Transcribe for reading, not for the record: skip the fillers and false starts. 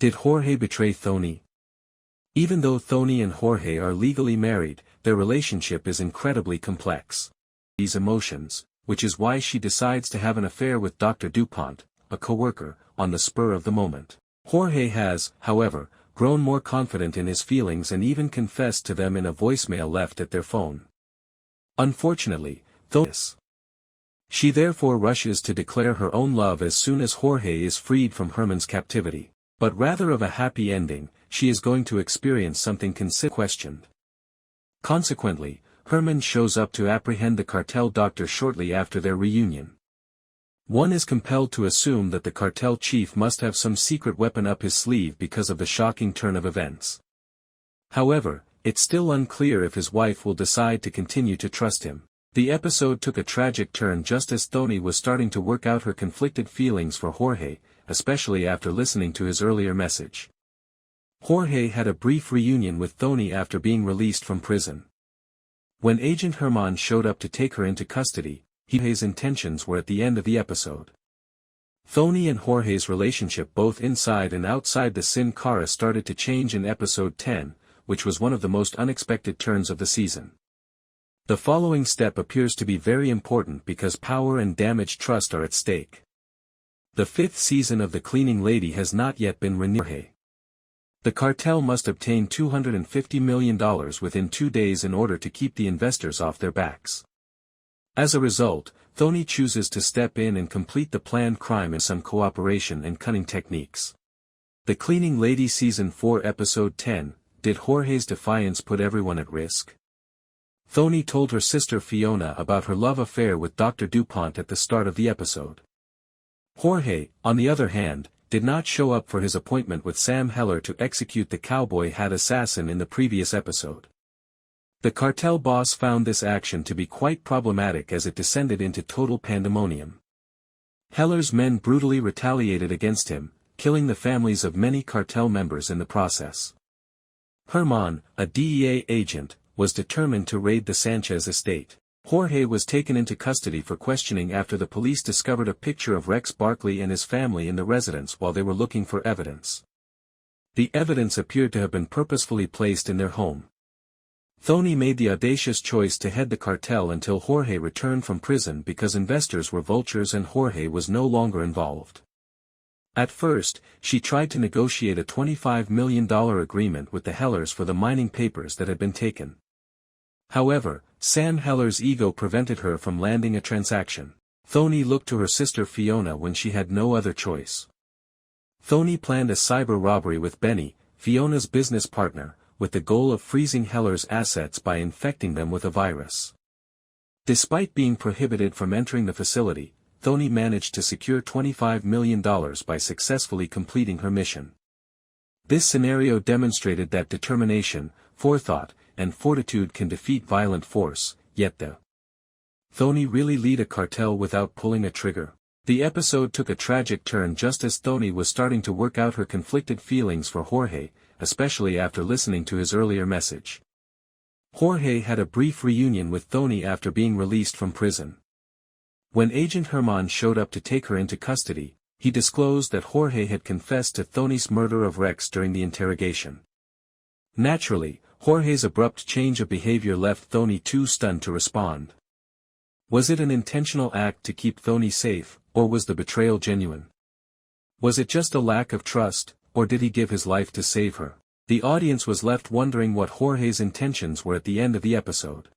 Did Jorge betray Thony? Even though Thony and Jorge are legally married, their relationship is incredibly complex. These emotions, which is why she decides to have an affair with Dr. DuPont, a coworker, on the spur of the moment. Jorge has, however, grown more confident in his feelings and even confessed to them in a voicemail left at their phone. Unfortunately, she therefore rushes to declare her own love as soon as Jorge is freed from Hermann's captivity. But rather of a happy ending, she is going to experience something questioned. Consequently, Hermann shows up to apprehend the cartel doctor shortly after their reunion. One is compelled to assume that the cartel chief must have some secret weapon up his sleeve because of the shocking turn of events. However, it's still unclear if his wife will decide to continue to trust him. The episode took a tragic turn just as Thony was starting to work out her conflicted feelings for Jorge, especially after listening to his earlier message. Jorge had a brief reunion with Thony after being released from prison. When Agent Hermann showed up to take her into custody, Jorge's intentions were at the end of the episode. Thony and Jorge's relationship both inside and outside the Sin Cara started to change in episode 10, which was one of the most unexpected turns of the season. The following step appears to be very important because power and damaged trust are at stake. The 5th season of The Cleaning Lady has not yet been renewed. The cartel must obtain $250 million within 2 days in order to keep the investors off their backs. As a result, Thony chooses to step in and complete the planned crime in some cooperation and cunning techniques. The Cleaning Lady Season 4 Episode 10, Did Jorge's defiance put everyone at risk? Thony told her sister Fiona about her love affair with Dr. DuPont at the start of the episode. Jorge, on the other hand, did not show up for his appointment with Sam Heller to execute the cowboy hat assassin in the previous episode. The cartel boss found this action to be quite problematic as it descended into total pandemonium. Heller's men brutally retaliated against him, killing the families of many cartel members in the process. Hermann, a DEA agent, was determined to raid the Sanchez estate. Jorge was taken into custody for questioning after the police discovered a picture of Rex Barkley and his family in the residence while they were looking for evidence. The evidence appeared to have been purposefully placed in their home. Thony made the audacious choice to head the cartel until Jorge returned from prison because investors were vultures and Jorge was no longer involved. At first, she tried to negotiate a $25 million agreement with the Hellers for the mining papers that had been taken. However, Sam Heller's ego prevented her from landing a transaction. Thony looked to her sister Fiona when she had no other choice. Thony planned a cyber robbery with Benny, Fiona's business partner, with the goal of freezing Heller's assets by infecting them with a virus. Despite being prohibited from entering the facility, Thony managed to secure $25 million by successfully completing her mission. This scenario demonstrated that determination, forethought, and fortitude can defeat violent force, yet Thony really lead a cartel without pulling a trigger? The episode took a tragic turn just as Thony was starting to work out her conflicted feelings for Jorge, especially after listening to his earlier message. Jorge had a brief reunion with Thony after being released from prison. When Agent Hermann showed up to take her into custody, he disclosed that Jorge had confessed to Thony's murder of Rex during the interrogation. Naturally, Jorge's abrupt change of behavior left Thony too stunned to respond. Was it an intentional act to keep Thony safe, or was the betrayal genuine? Was it just a lack of trust, or did he give his life to save her? The audience was left wondering what Jorge's intentions were at the end of the episode.